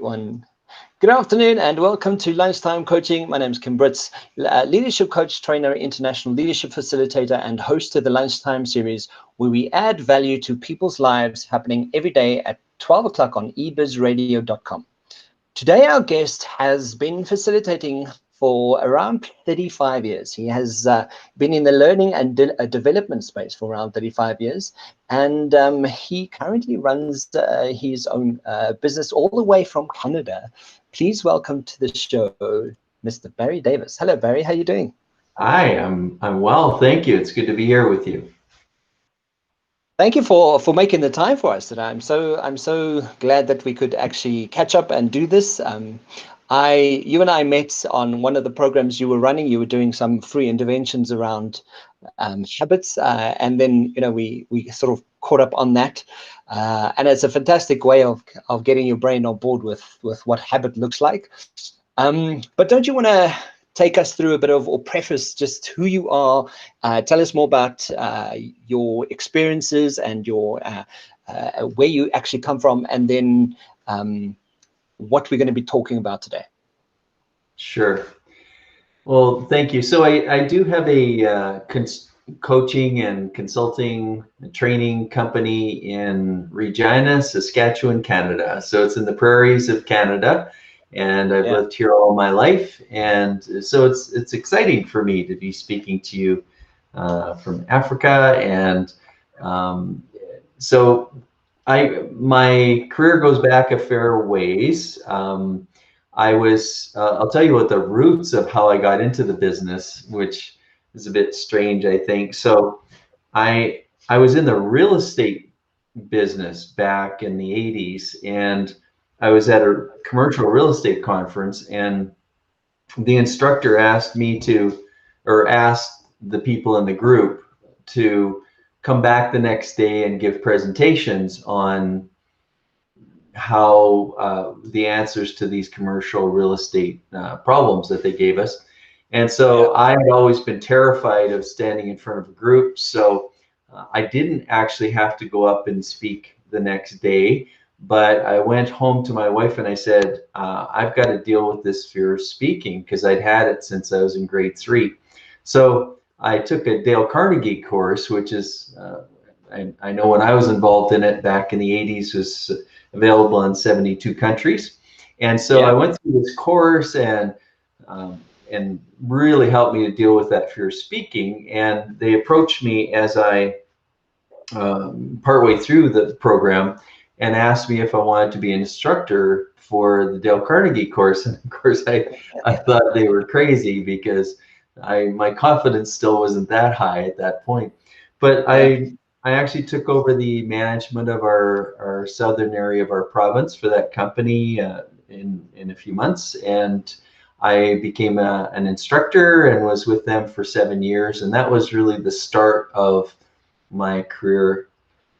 one. Good afternoon and welcome to Lunchtime Coaching. My name is Kim Britz, leadership coach, trainer, international leadership facilitator, and host of the Lunchtime series, where we add value to people's lives happening every day at 12 o'clock on ebizradio.com. Today, our guest has been facilitating for around 35 years. He has been in the learning and development space for around 35 years. And he currently runs his own business all the way from Canada. Please welcome to the show, Mr. Barry Davis. Hello, Barry. How are you doing? Hi, I'm well, thank you. It's good to be here with you. Thank you for making the time for us today. I'm so glad that we could actually catch up and do this. You and I met on one of the programs you were running. You were doing some free interventions around habits, and then we sort of caught up on that. And it's a fantastic way of getting your brain on board with what habit looks like. But don't you want to take us through a bit of, or preface just who you are? Tell us more about your experiences and your where you actually come from, and then what we're going to be talking about today. Sure. Well, thank you. So I do have a coaching and consulting and training company in Regina, Saskatchewan, Canada. So it's in the prairies of Canada, and I've lived here all my life. And so it's exciting for me to be speaking to you from Africa. And so my career goes back a fair ways. I'll tell you what the roots of how I got into the business, which is a bit strange, I think. So I was in the real estate business back in the 80s, and I was at a commercial real estate conference, and the instructor asked the people in the group to come back the next day and give presentations on how the answers to these commercial real estate problems that they gave us. And so I had always been terrified of standing in front of a group. So I didn't actually have to go up and speak the next day, but I went home to my wife and I said, I've got to deal with this fear of speaking, because I'd had it since I was in grade 3. So I took a Dale Carnegie course, which is, I know when I was involved in it back in the 80s, was available in 72 countries. And so I went through this course and really helped me to deal with that fear of speaking. And they approached me as I partway through the program and asked me if I wanted to be an instructor for the Dale Carnegie course. And of course, I thought they were crazy, because my confidence still wasn't that high at that point. But I actually took over the management of our southern area of our province for that company in a few months, and I became an instructor and was with them for 7 years, and that was really the start of my career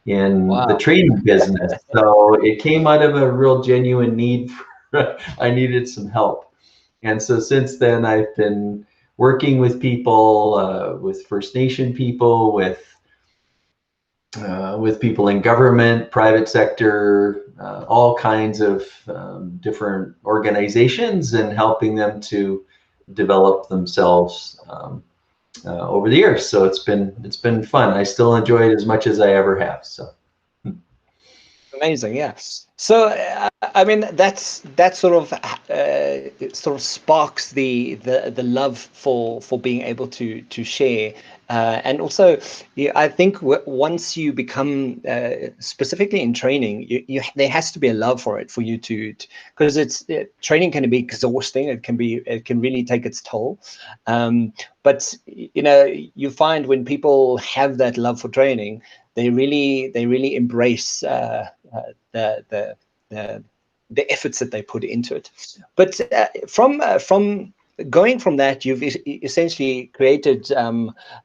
in the training business. So it came out of a real genuine need I needed some help, and so since then I've been working with people, with First Nation people, with people in government, private sector, all kinds of different organizations, and helping them to develop themselves over the years. So it's been fun. I still enjoy it as much as I ever have. So amazing, yes. So I mean, that sort of sparks the love for being able to share. And also, I think once you become specifically in training, there has to be a love for it for you to, because training can be exhausting. It can really take its toll. But you find when people have that love for training, they really embrace the efforts that they put into it. But from going from that, you've essentially created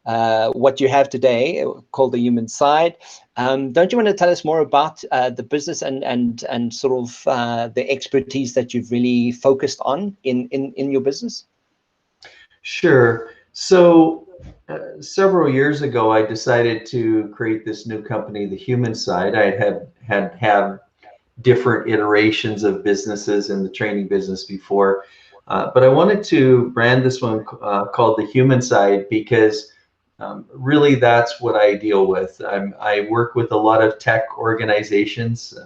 what you have today, called the Human Side. Don't you want to tell us more about the business and sort of the expertise that you've really focused on in your business? Sure. So several years ago, I decided to create this new company, the Human Side. I had different iterations of businesses in the training business before. But I wanted to brand this one called The Human Side because really that's what I deal with. I work with a lot of tech organizations.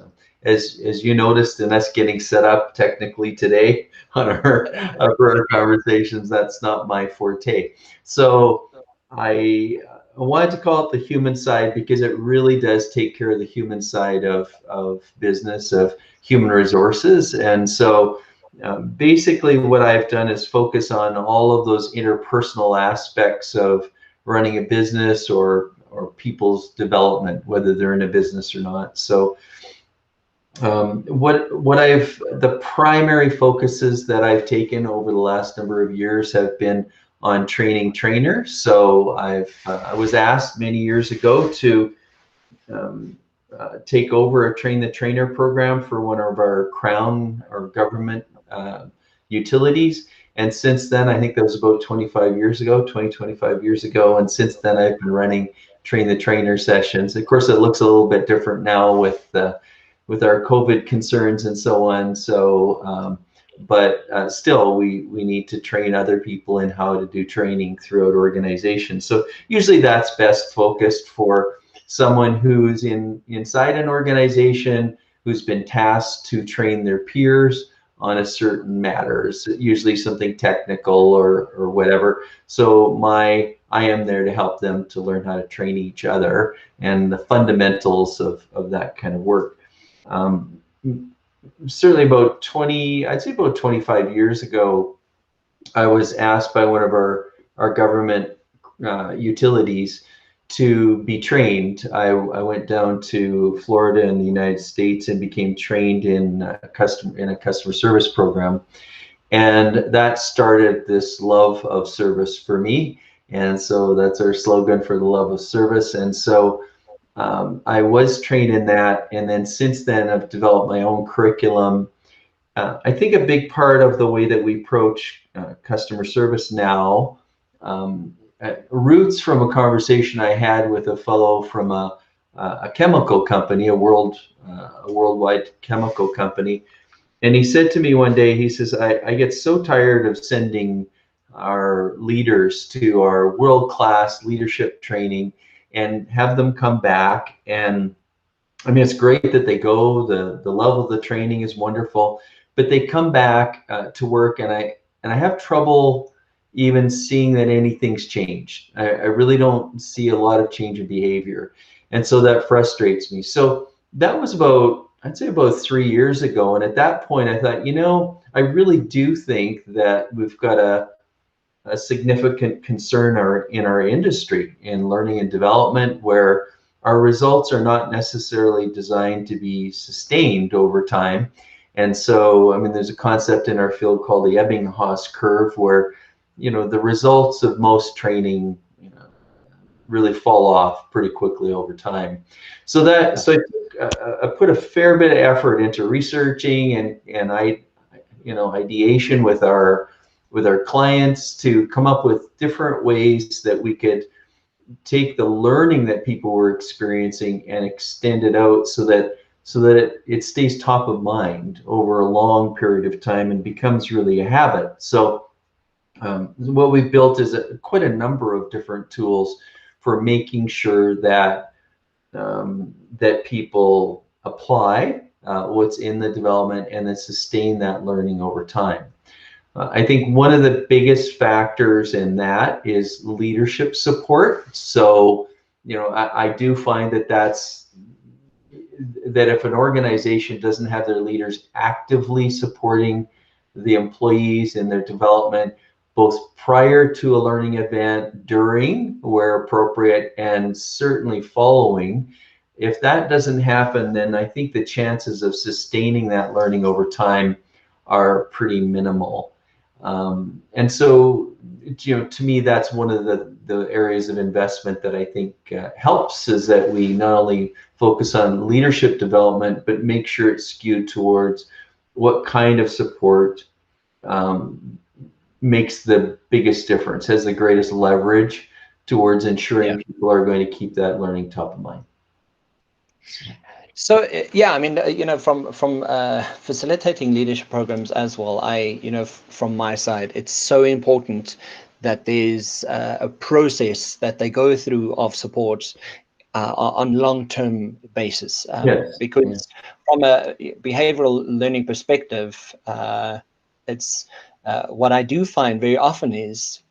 As you noticed in us getting set up technically today on our conversations, that's not my forte. So I wanted to call it The Human Side because it really does take care of the human side of business, of human resources. And so basically what I've done is focus on all of those interpersonal aspects of running a business or people's development, whether they're in a business or not. So the primary focuses that I've taken over the last number of years have been on training trainers. So I was asked many years ago to um, take over a train the trainer program for one of our crown or government utilities. And since then, I think that was about 25 years ago, 25 years ago. And since then, I've been running train the trainer sessions. Of course, it looks a little bit different now with our COVID concerns and so on. So, but still, we need to train other people in how to do training throughout organizations. So usually that's best focused for someone who's inside an organization who's been tasked to train their peers on a certain matter, usually something technical or whatever. So I am there to help them to learn how to train each other and the fundamentals of that kind of work. Um, Certainly about 20, I'd say about 25 years ago, I was asked by one of our government utilities to be trained. I went down to Florida in the United States and became trained in a customer service program, and that started this love of service for me. And so that's our slogan, for the love of service. And so I was trained in that, and then since then I've developed my own curriculum. I think a big part of the way that we approach customer service now roots from a conversation I had with a fellow from a chemical company, a worldwide chemical company. And he said to me one day, he says, I get so tired of sending our leaders to our world-class leadership training and have them come back. And I mean, it's great that they go, the level of the training is wonderful, but they come back to work, and I have trouble even seeing that anything's changed. I really don't see a lot of change in behavior. And so that frustrates me. So that was I'd say about 3 years ago. And at that point, I thought, I really do think that we've got a significant concern in our industry in learning and development, where our results are not necessarily designed to be sustained over time. And so, I mean, there's a concept in our field called the Ebbinghaus curve, where, the results of most training, really fall off pretty quickly over time. So I put a fair bit of effort into researching and ideation with our clients to come up with different ways that we could take the learning that people were experiencing and extend it out so that it stays top of mind over a long period of time and becomes really a habit. So what we've built is quite a number of different tools for making sure that that people apply what's in the development and then sustain that learning over time. I think one of the biggest factors in that is leadership support. So, I do find that if an organization doesn't have their leaders actively supporting the employees in their development, both prior to a learning event, during where appropriate, and certainly following, if that doesn't happen, then I think the chances of sustaining that learning over time are pretty minimal. And so, to me, that's one of the areas of investment that I think helps, is that we not only focus on leadership development, but make sure it's skewed towards what kind of support makes the biggest difference, has the greatest leverage towards ensuring people are going to keep that learning top of mind. So yeah, I mean, from facilitating leadership programs as well, from my side, it's so important that there's a process that they go through of support on long-term basis, Yes. Yeah. because from a behavioral learning perspective, it's what I do find very often is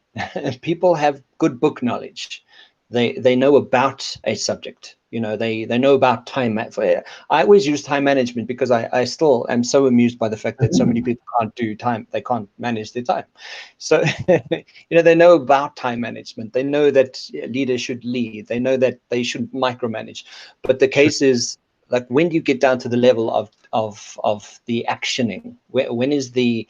people have good book knowledge. They know about a subject. They know about time. I always use time management because I still am so amused by the fact that so many people can't do time. They can't manage their time. So they know about time management. They know that leaders should lead. They know that they shouldn't micromanage. But the case is, like, when do you get down to the level of the actioning? When is the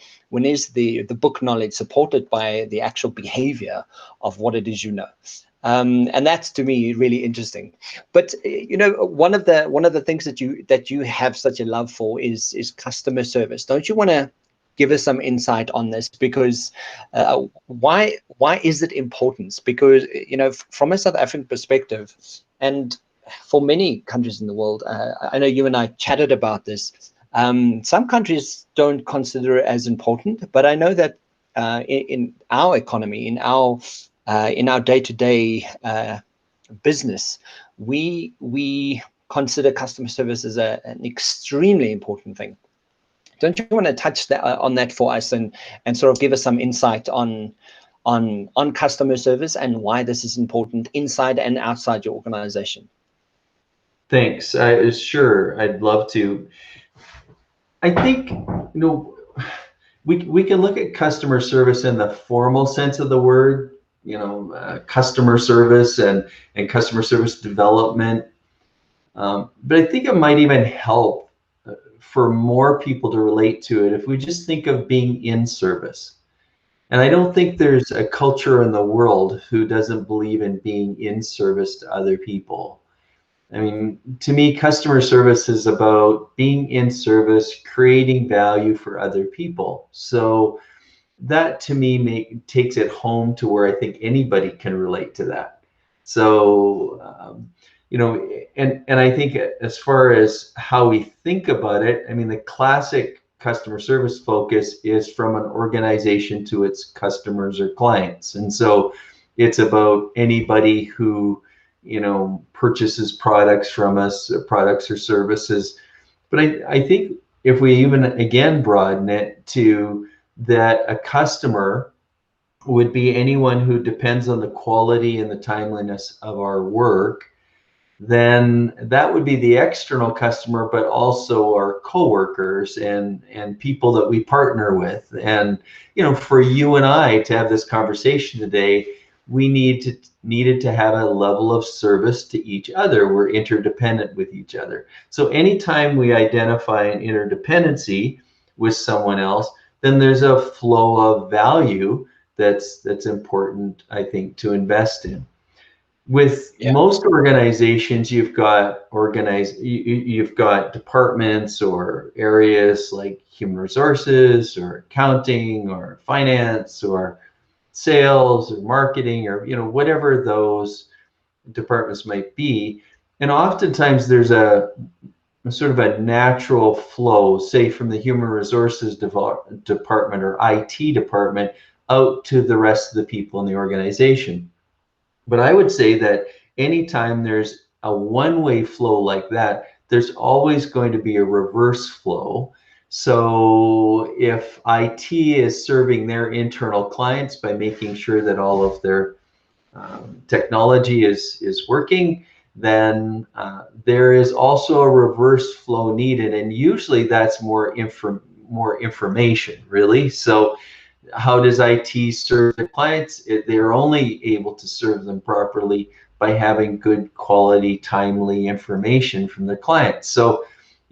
book knowledge supported by the actual behavior of what it is? And that's, to me, really interesting. But one of the things that you have such a love for is customer service. Don't you want to give us some insight on this? Because why is it important? Because from a South African perspective, and for many countries in the world, I know you and I chatted about this. Some countries don't consider it as important, but I know that in our economy, in our day-to-day business, we consider customer service as an extremely important thing. Don't you want to touch on that for us, and sort of give us some insight on customer service and why this is important inside and outside your organization? Thanks. Sure, I'd love to. I think, we can look at customer service in the formal sense of the word, customer service and customer service development. But I think it might even help for more people to relate to it if we just think of being in service. And I don't think there's a culture in the world who doesn't believe in being in service to other people. I mean, to me, customer service is about being in service, creating value for other people. So that, to me, takes it home to where I think anybody can relate to that. So, and I think as far as how we think about it, I mean, the classic customer service focus is from an organization to its customers or clients. And so it's about anybody who, purchases products from us, products or services. But I think if we even again broaden it to that, a customer would be anyone who depends on the quality and the timeliness of our work, then that would be the external customer, but also our coworkers and people that we partner with. And for you and I to have this conversation today, we needed to have a level of service to each other. We're interdependent with each other. So anytime we identify an interdependency with someone else, then there's a flow of value that's important, I think, to invest in. With Yeah. most organizations, you've got departments or areas like human resources or accounting or finance or sales or marketing, or whatever those departments might be. And oftentimes there's a sort of a natural flow, say from the human resources department or IT department out to the rest of the people in the organization. But I would say that anytime there's a one-way flow like that, there's always going to be a reverse flow. So if IT is serving their internal clients by making sure that all of their technology is working, then there is also a reverse flow needed, and usually that's more information, really. So how does IT serve the clients? They're only able to serve them properly by having good quality, timely information from the clients. So,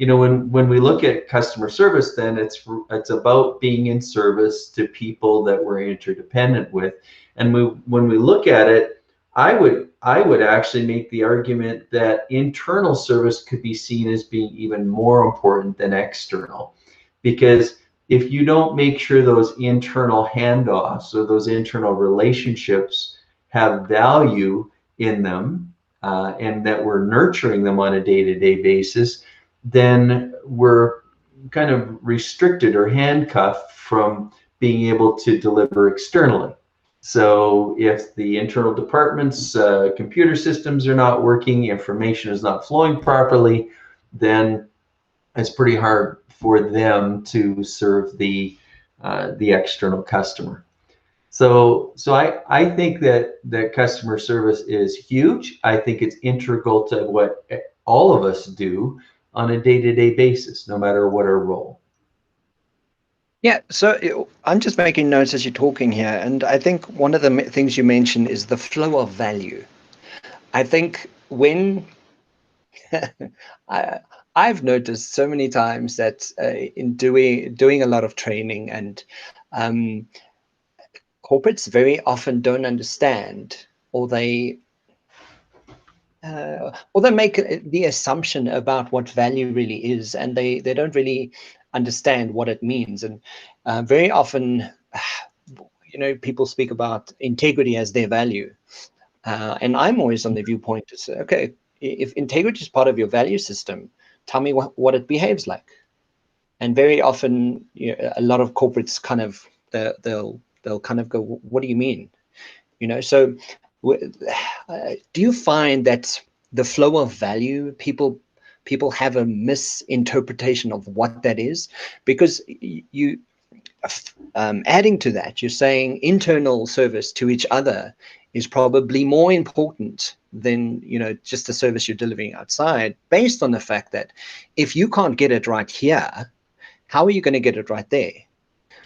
when we look at customer service, then it's about being in service to people that we're interdependent with. And when we look at it, I would actually make the argument that internal service could be seen as being even more important than external, because if you don't make sure those internal handoffs or those internal relationships have value in them, and that we're nurturing them on a day-to-day basis, then we're kind of restricted or handcuffed from being able to deliver externally. So if the internal department's computer systems are not working, information is not flowing properly, then it's pretty hard for them to serve the external customer. So I think that customer service is huge. I think it's integral to what all of us do on a day-to-day basis, no matter what our role. Yeah, so I'm just making notes as you're talking here, and I think one of the things you mentioned is the flow of value. I think when I, I've noticed so many times that in doing a lot of training, and um, corporates very often don't understand, or they make the assumption about what value really is, and they don't really understand what it means. And very often, people speak about integrity as their value, and I'm always on the viewpoint to say, okay, if integrity is part of your value system, tell me what it behaves like. And very often, a lot of corporates kind of they'll kind of go, what do you mean? So do you find that the flow of value, people have a misinterpretation of what that is? Because you adding to that, you're saying internal service to each other is probably more important than just the service you're delivering outside, based on the fact that if you can't get it right here, how are you going to get it right there?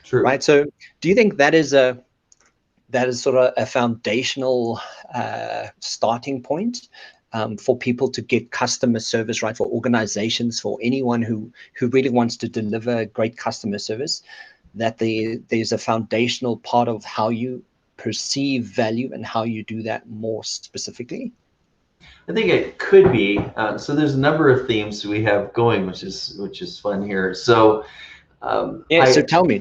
True. Right. So do you think that is sort of a foundational starting point for people to get customer service right, for organizations, for anyone who really wants to deliver great customer service, that there's a foundational part of how you perceive value and how you do that more specifically? I think it could be. So there's a number of themes we have going, which is fun here. So Yeah, so I tell me.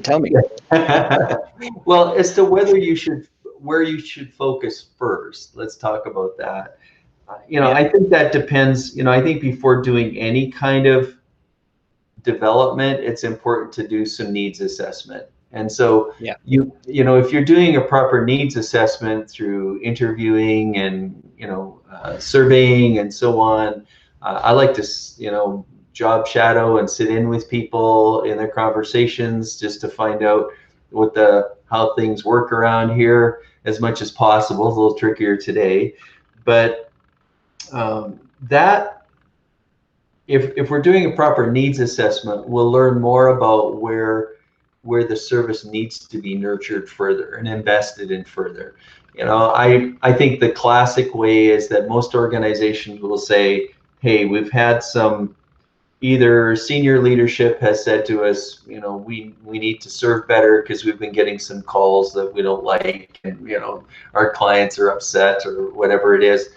well, as to where you should focus first. Let's talk about that. Yeah, I think that depends. I think before doing any kind of development, it's important to do some needs assessment. And so yeah, if you're doing a proper needs assessment through interviewing and surveying and so on, I like to job shadow and sit in with people in their conversations just to find out how things work around here as much as possible. It's a little trickier today, but that if we're doing a proper needs assessment, we'll learn more about where the service needs to be nurtured further and invested in further. I think the classic way is that most organizations will say, hey, we've had some, either senior leadership has said to us, we need to serve better because we've been getting some calls that we don't like, and our clients are upset or whatever it is,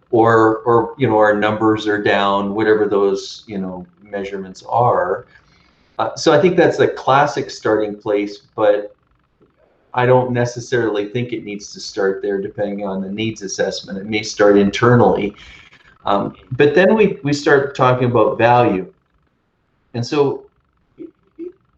or our numbers are down, whatever those measurements are. So I think that's a classic starting place, but I don't necessarily think it needs to start there. Depending on the needs assessment, it may start internally, but then we start talking about value. And so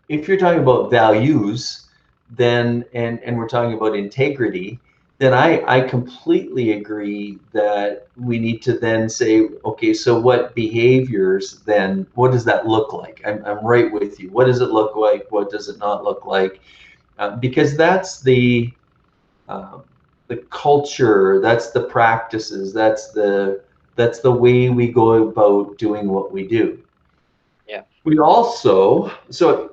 if you're talking about values, then and we're talking about integrity, then I completely agree that we need to then say, okay, so what behaviors then, what does that look like? I'm right with you. What does it look like? What does it not look like? Because uh, the culture, that's the practices, that's the way we go about doing what we do. yeah, We also, so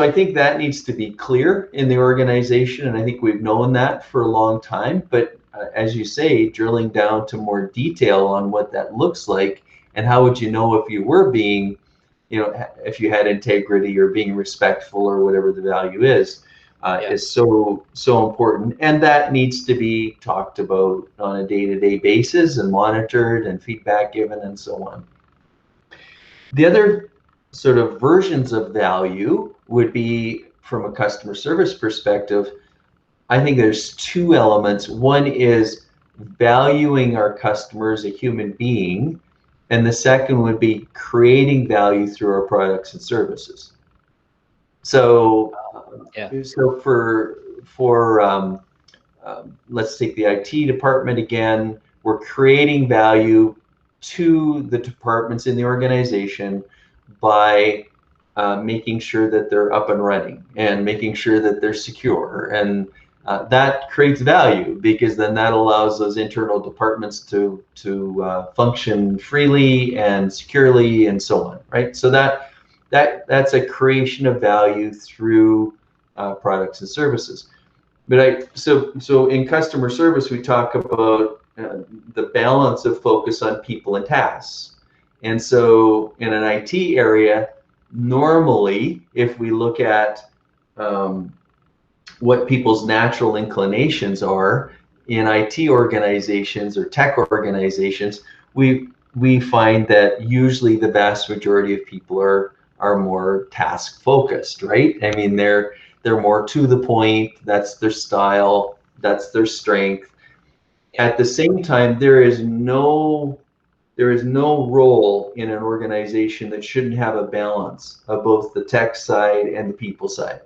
I think that needs to be clear in the organization, and I think we've known that for a long time. But as you say, drilling down to more detail on what that looks like, and how would you know if you were being, if you had integrity or being respectful or whatever the value yeah, is so important, and that needs to be talked about on a day-to-day basis and monitored and feedback given and so on. The other sort of versions of value would be from a customer service perspective. I think there's two elements. One is valuing our customer as a human being, and the second would be creating value through our products and services. So, Yeah. so for let's take the IT department again. We're creating value to the departments in the organization by making sure that they're up and running and making sure that they're secure. And that creates value, because then that allows those internal departments to function freely and securely and so on, right? So that's a creation of value through products and services. But so in customer service, we talk about the balance of focus on people and tasks. And so in an IT area, normally, if we look at um, what people's natural inclinations are in IT organizations or tech organizations, we find that usually the vast majority of people are more task focused, right? I mean, they're more to the point. That's their style. That's their strength. Yeah. At the same time, there is no role in an organization that shouldn't have a balance of both the tech side and the people side.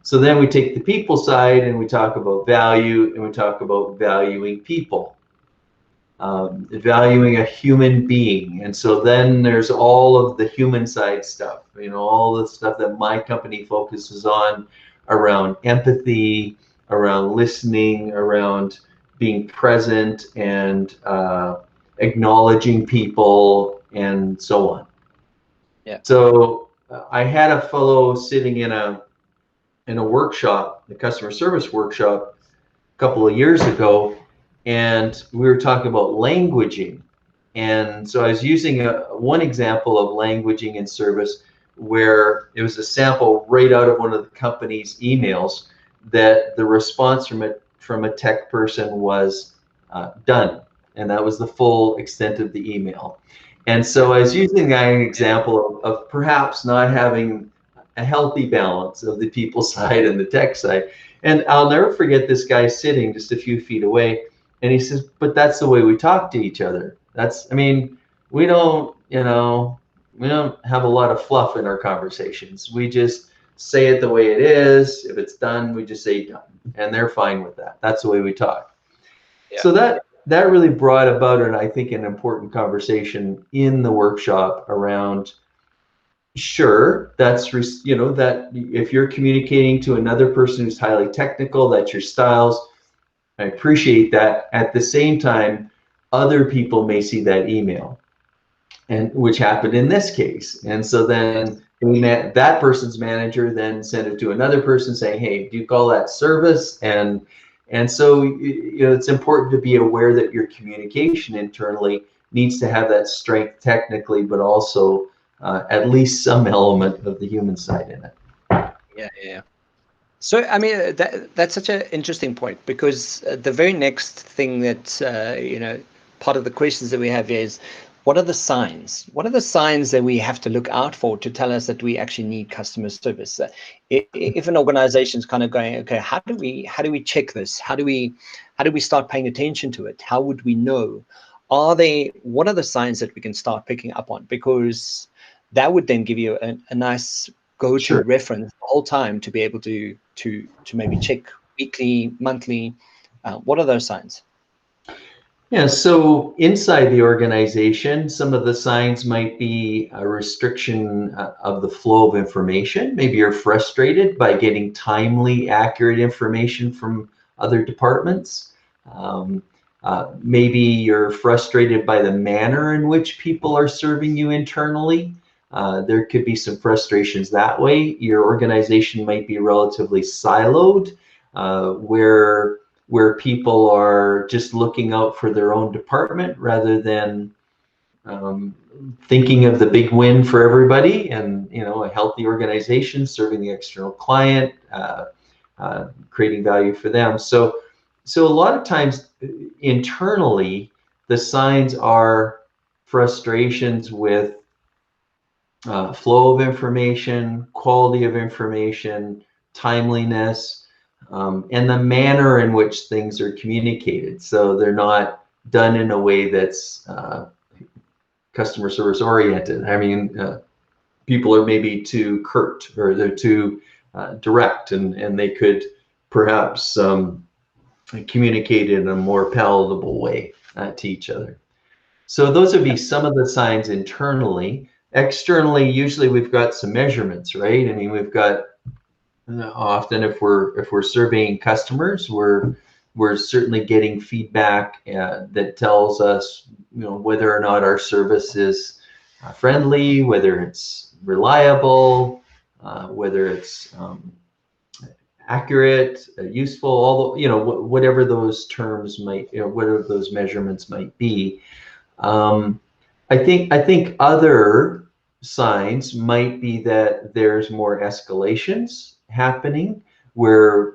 So then we take the people side and we talk about value, and we talk about valuing people, valuing a human being. And so then there's all of the human side stuff, all the stuff that my company focuses on around empathy, around listening, around being present and acknowledging people, and so on. Yeah. So I had a fellow sitting in a workshop, the customer service workshop, a couple of years ago, and we were talking about languaging. And so I was using one example of languaging in service, where it was a sample right out of one of the company's emails, that the response from a tech person was done, and that was the full extent of the email. And so I was using that an example of perhaps not having a healthy balance of the people side and the tech side. And I'll never forget this guy sitting just a few feet away, and he says, "But that's the way we talk to each other. I mean, we don't, we don't have a lot of fluff in our conversations. We just say it the way it is. If it's done, we just say done, and they're fine with that. That's the way we talk." Yeah. So that really brought about, I think, an important conversation in the workshop around, sure, that if you're communicating to another person who's highly technical, that's your styles. I appreciate that. At the same time, other people may see that email, and which happened in this case. And so then that person's manager then sent it to another person saying, "Hey, do you call that service?" And so it's important to be aware that your communication internally needs to have that strength technically, but also at least some element of the human side in it. Yeah. Yeah. So, I mean, that's such an interesting point, because the very next thing that, part of the questions that we have is, what are the signs? What are the signs that we have to look out for to tell us that we actually need customer service? If an organization is kind of going, okay, how do we check this? How do we start paying attention to it? How would we know? What are the signs that we can start picking up on? Because that would then give you a nice go-to Sure. reference the whole time to be able to maybe check weekly, monthly. What are those signs? Yeah, so inside the organization, some of the signs might be a restriction of the flow of information. Maybe you're frustrated by getting timely, accurate information from other departments. Um, Maybe you're frustrated by the manner in which people are serving you internally. There could be some frustrations that way. Your organization might be relatively siloed, where people are just looking out for their own department rather than um, thinking of the big win for everybody, and a healthy organization serving the external client, creating value for them. So a lot of times internally, the signs are frustrations with flow of information, quality of information, timeliness, and the manner in which things are communicated. So they're not done in a way that's customer service oriented. I mean, people are maybe too curt, or they're too direct, and they could perhaps communicate in a more palatable way to each other. So those would be some of the signs internally. Externally, usually we've got some measurements, right? I mean, we've got often if we're surveying customers, we're certainly getting feedback that tells us, whether or not our service is friendly, whether it's reliable, whether it's accurate, useful, all the, whatever those terms might, whatever those measurements might be. I think other signs might be that there's more escalations happening, where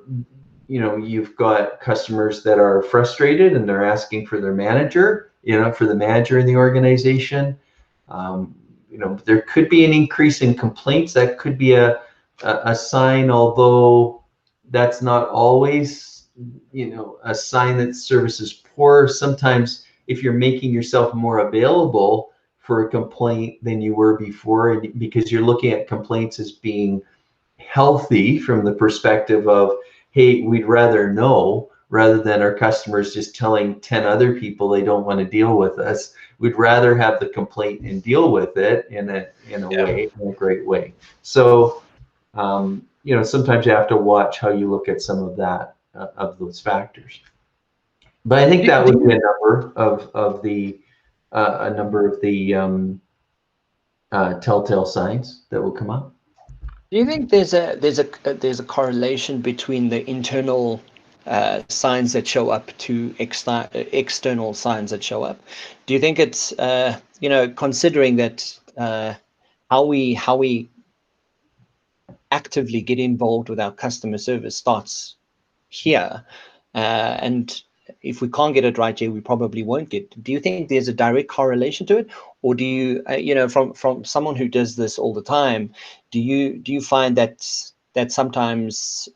you've got customers that are frustrated and they're asking for their manager, for the manager in the organization. There could be an increase in complaints. That could be a sign, although that's not always a sign that service is poor. Sometimes if you're making yourself more available for a complaint than you were before, because you're looking at complaints as being healthy from the perspective of, hey, we'd rather know, rather than our customers just telling 10 other people they don't want to deal with us. We'd rather have the complaint and deal with it in a way, in a great way. So sometimes you have to watch how you look at some of that, of those factors. But I think that would be a number of the telltale signs that will come up. Do you think there's a correlation between the internal signs that show up to external signs that show up? Do you think it's considering that how we actively get involved with our customer service starts here, and if we can't get it right here, we probably won't get. Do you think there's a direct correlation to it, or do you, from someone who does this all the time, do you find that sometimes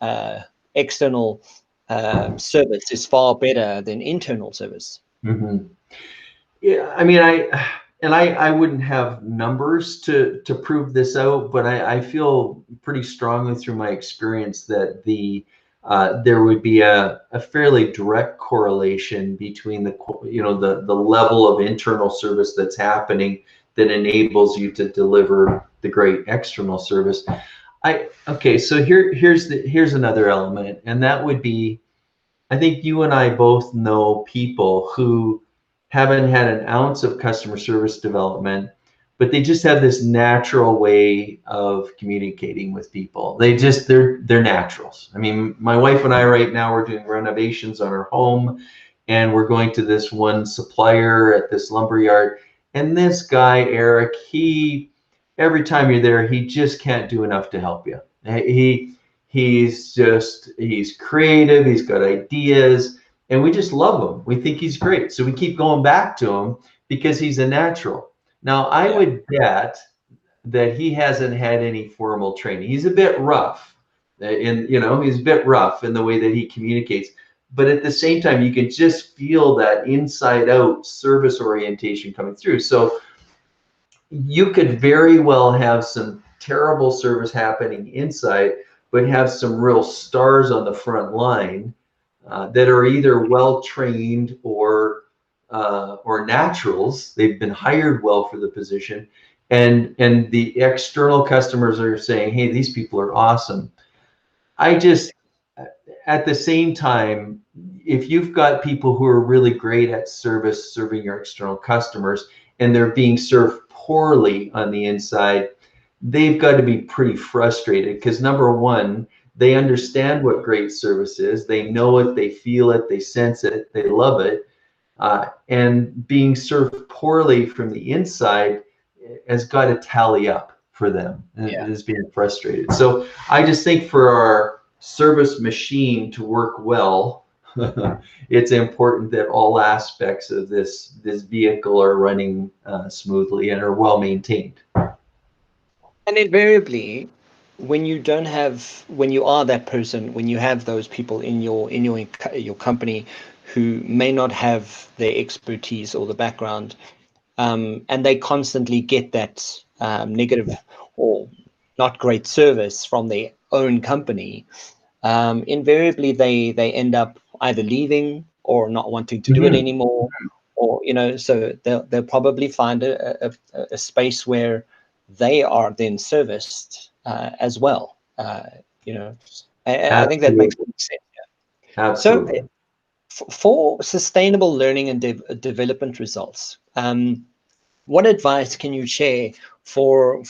external service is far better than internal service? Mm-hmm. Yeah, I mean, I wouldn't have numbers to prove this out, but I feel pretty strongly through my experience that there would be a fairly direct correlation between the level of internal service that's happening that enables you to deliver the great external service. Okay, so here's another element, and that would be, I think you and I both know people who haven't had an ounce of customer service development, but they just have this natural way of communicating with people. They're naturals. I mean, my wife and I right now, we're doing renovations on our home, and we're going to this one supplier at this lumber yard. And this guy, Eric, every time you're there, he just can't do enough to help you. He's creative, he's got ideas, and we just love him. We think he's great. So we keep going back to him because he's a natural. Now, I would bet that he hasn't had any formal training. He's a bit rough, he's a bit rough in the way that he communicates. But at the same time, you can just feel that inside out service orientation coming through. So you could very well have some terrible service happening inside, but have some real stars on the front line that are either well trained or naturals. They've been hired well for the position, and the external customers are saying, "Hey, these people are awesome." At the same time, if you've got people who are really great at serving your external customers, and they're being served poorly on the inside, they've got to be pretty frustrated, because number one, they understand what great service is. They know it, they feel it, they sense it, they love it. And being served poorly from the inside has got to tally up for them, as being frustrated. So I just think for our service machine to work well, it's important that all aspects of this vehicle are running smoothly and are well maintained. And invariably, when you are that person, when you have those people in your company who may not have the expertise or the background, and they constantly get that negative or not great service from their own company, invariably they end up either leaving or not wanting to do it Mhm. anymore, or so they'll probably find a space where they are then serviced as well. You know, I think that makes Absolutely. sense. So Absolutely. for sustainable learning and development results, what advice can you share for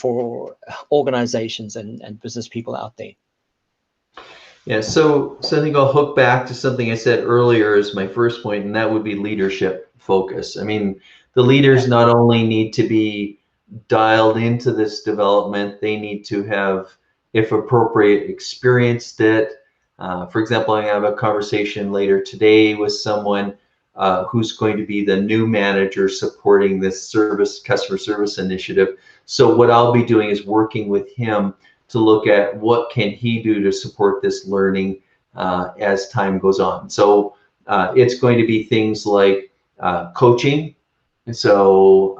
organizations and business people out there? Yeah, so I think I'll hook back to something I said earlier as my first point, and that would be leadership focus. I mean, the Yeah, leaders not only need to be dialed into this development, they need to have, if appropriate, experienced it. For example, I have a conversation later today with someone who's going to be the new manager supporting this customer service initiative. So what I'll be doing is working with him to look at what can he do to support this learning as time goes on. So it's going to be things like coaching. So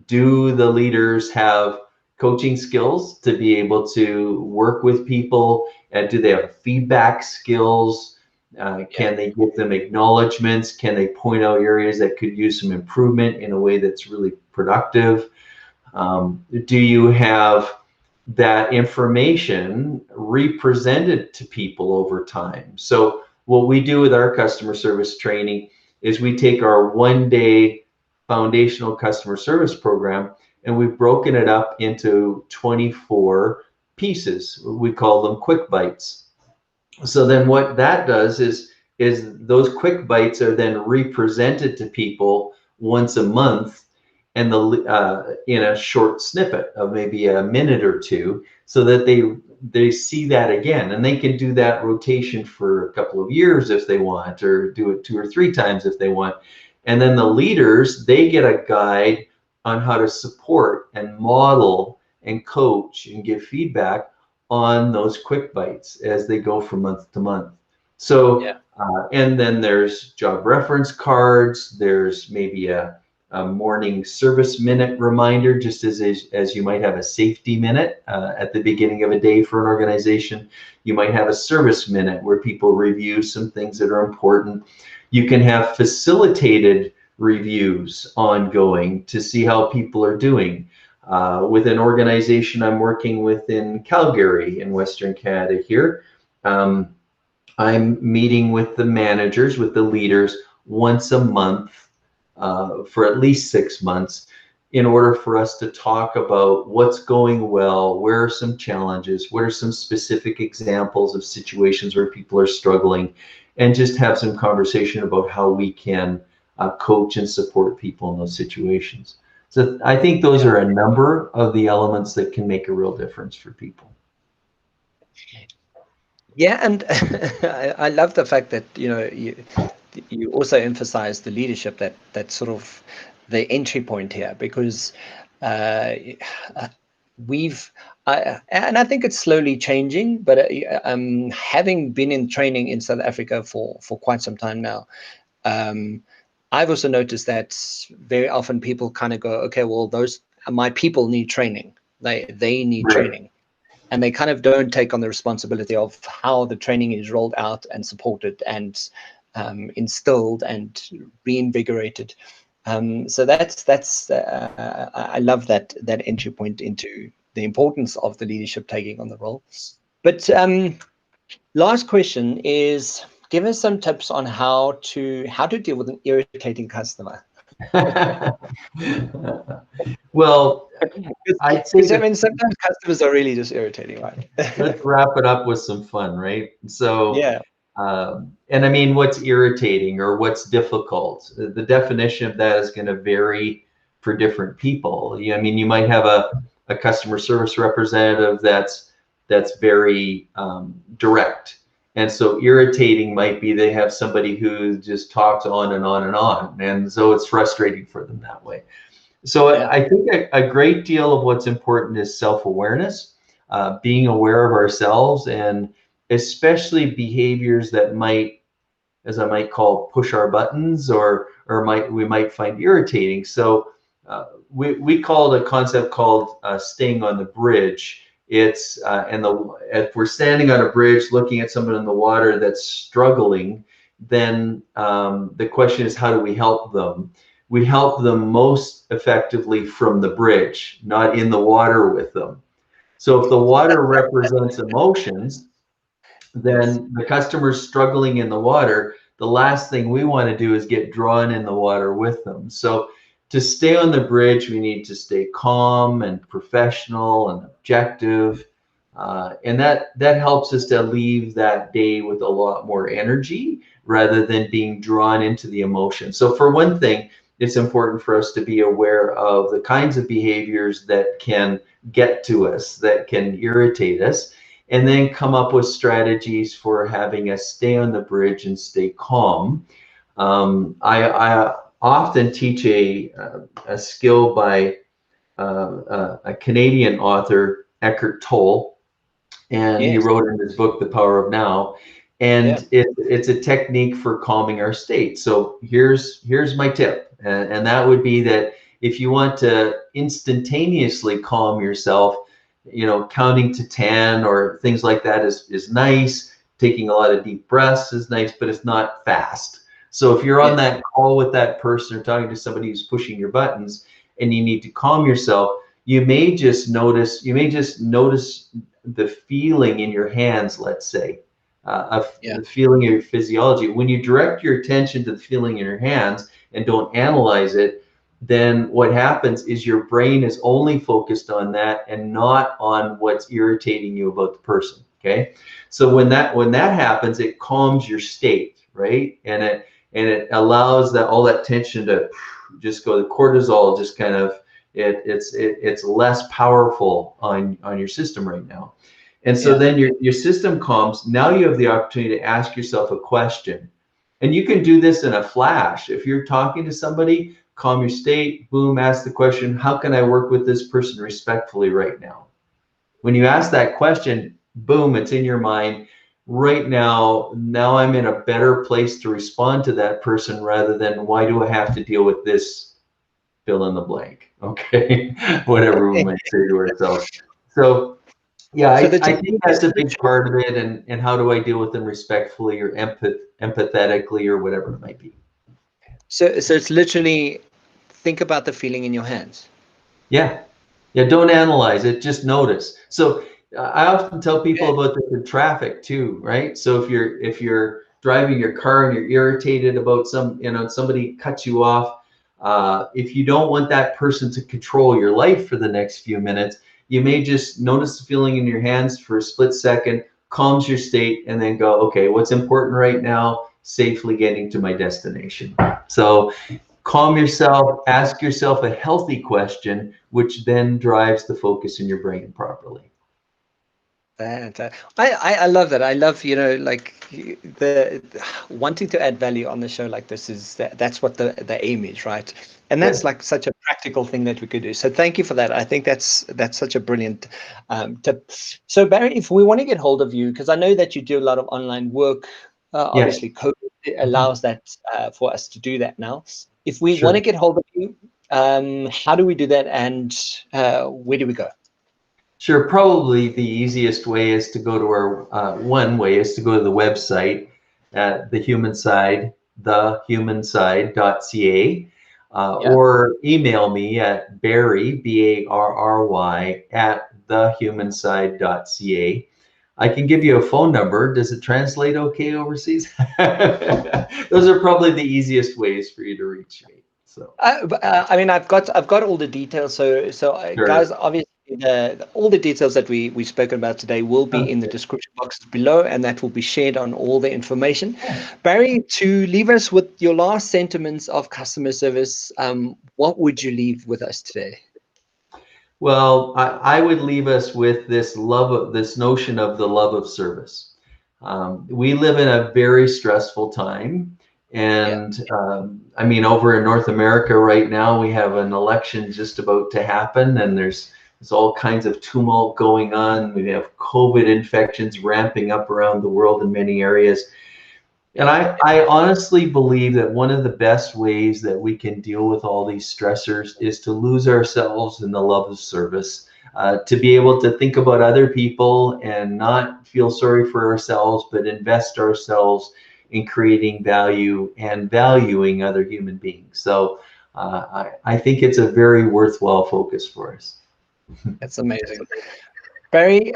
do the leaders have coaching skills to be able to work with people? And do they have feedback skills? yeah, Can they give them acknowledgments? Can they point out areas that could use some improvement in a way that's really productive? Do you have that information represented to people over time? So what we do with our customer service training is we take our 1 day foundational customer service program and we've broken it up into 24 pieces. We call them quick bites. So then what that does is those quick bites are then represented to people once a month, and in a short snippet of maybe a minute or two, so that they see that again, and they can do that rotation for a couple of years if they want, or do it 2 or 3 times if they want. And then the leaders, they get a guide on how to support and model and coach and give feedback on those quick bites as they go from month to month. So, yeah, and then there's job reference cards. There's maybe a morning service minute reminder, just as you might have a safety minute at the beginning of a day for an organization. You might have a service minute where people review some things that are important. You can have facilitated reviews ongoing to see how people are doing. With an organization I'm working with in Calgary in Western Canada here, um, I'm meeting with the managers, with the leaders once a month for at least 6 months in order for us to talk about what's going well, where are some challenges, what are some specific examples of situations where people are struggling, and just have some conversation about how we can coach and support people in those situations. So I think those yeah. are a number of the elements that can make a real difference for people. Yeah, and I love the fact that you also emphasize the leadership, that sort of the entry point here, because uh, uh, we've and I think it's slowly changing, but having been in training in South Africa for quite some time now, um, I've also noticed that very often people kind of go, okay, well, those my people need training. They need Right. training, and they kind of don't take on the responsibility of how the training is rolled out and supported and instilled and reinvigorated. So that's I love that entry point into the importance of the leadership taking on the role. But last question is, give us some tips on how to deal with an irritating customer. Well, I'd say Because I that mean, sometimes customers are really just irritating, right? let's wrap it up with some fun, right? So, Yeah, and I mean, what's irritating or what's difficult? The definition of that is going to vary for different people. Yeah, I mean, you might have a customer service representative that's very direct, and so irritating might be they have somebody who just talks on and on and on, and so it's frustrating for them that way. So yeah, I think a great deal of what's important is self-awareness, being aware of ourselves, and especially behaviors that might, as I might call, push our buttons, or we might find irritating. So we call it a concept called staying on the bridge. It's if we're standing on a bridge looking at someone in the water that's struggling, then the question is, how do we help them? We help them most effectively from the bridge, not in the water with them. So if the water represents emotions, Yes. then the customer's struggling in the water, the last thing we want to do is get drawn in the water with them. So to stay on the bridge, we need to stay calm and professional and objective. And that helps us to leave that day with a lot more energy rather than being drawn into the emotion. So for one thing, it's important for us to be aware of the kinds of behaviors that can get to us, that can irritate us, and then come up with strategies for having us stay on the bridge and stay calm. I often teach a skill by a Canadian author, Eckhart Tolle, and he Yes. wrote in his book, The Power of Now. Yeah. And it's a technique for calming our state. So here's my tip, and that would be that if you want to instantaneously calm yourself, counting to 10 or things like that is nice. Taking a lot of deep breaths is nice, but it's not fast. So if you're on Yes. that call with that person or talking to somebody who's pushing your buttons and you need to calm yourself, you may just notice the feeling in your hands, let's say, Yeah. the feeling of your physiology. When you direct your attention to the feeling in your hands and don't analyze it, then what happens is your brain is only focused on that and not on what's irritating you about the person. Okay. So when that happens, it calms your state, right? And it allows that all that tension to just go. The cortisol just kind of it's less powerful on your system right now. And so Yeah. then your system calms. Now you have the opportunity to ask yourself a question. And you can do this in a flash. If you're talking to somebody, calm your state, boom, ask the question, how can I work with this person respectfully right now? When you ask that question, boom, it's in your mind. Right now I'm in a better place to respond to that person rather than why do I have to deal with this, fill in the blank, okay? Whatever we might say to ourselves. So yeah, So the I think technique that's is a big part of it, and how do I deal with them respectfully or empathetically or whatever it might be. so it's literally think about the feeling in your hands. Yeah, yeah. Don't analyze it, just notice. So I often tell people Okay. about this in traffic too, right? So if you're driving your car and you're irritated about somebody cuts you off, if you don't want that person to control your life for the next few minutes, you may just notice the feeling in your hands for a split second, calms your state, and then go, okay, what's important right now? Safely getting to my destination. So calm yourself, ask yourself a healthy question, which then drives the focus in your brain properly. I love that. I love, like the wanting to add value on the show like this is that's what the aim is, right? And that's Good. like such a practical thing that we could do. So thank you for that. I think that's such a brilliant tip. So Barry, if we want to get hold of you, because I know that you do a lot of online work, Yes. obviously COVID Mhm. allows that for us to do that now. If we want Sure. to get hold of you, how do we do that, and where do we go? Sure. Probably the easiest way is to go to our one way is to go to the website at the human side, thehumансide.ca, Yeah. or email me at Barry, Barry, at thehumансide.ca. I can give you a phone number. Does it translate okay overseas? Those are probably the easiest ways for you to reach me. So, I mean, I've got all the details. So sure. guys, obviously, all the details that we've spoken about today will be in the Okay. description boxes below, and that will be shared on all the information. Barry, to leave us with your last sentiments of customer service, what would you leave with us today? Well, I would leave us with this notion of the love of service. We live in a very stressful time. Yeah. And I mean, over in North America right now, we have an election just about to happen, and there's all kinds of tumult going on. We have COVID infections ramping up around the world in many areas. And I honestly believe that one of the best ways that we can deal with all these stressors is to lose ourselves in the love of service, to be able to think about other people and not feel sorry for ourselves, but invest ourselves in creating value and valuing other human beings. So I think it's a very worthwhile focus for us. That's amazing. Barry,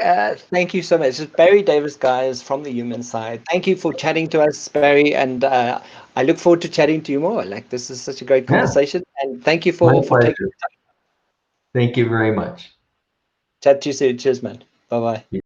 thank you so much. It's Barry Davis, guys, from the human side. Thank you for chatting to us, Barry, and I look forward to chatting to you more. Like, this is such a great Yeah, conversation, and thank you my for taking pleasure. Thank you very much. chat to you soon. Cheers, man. Bye bye.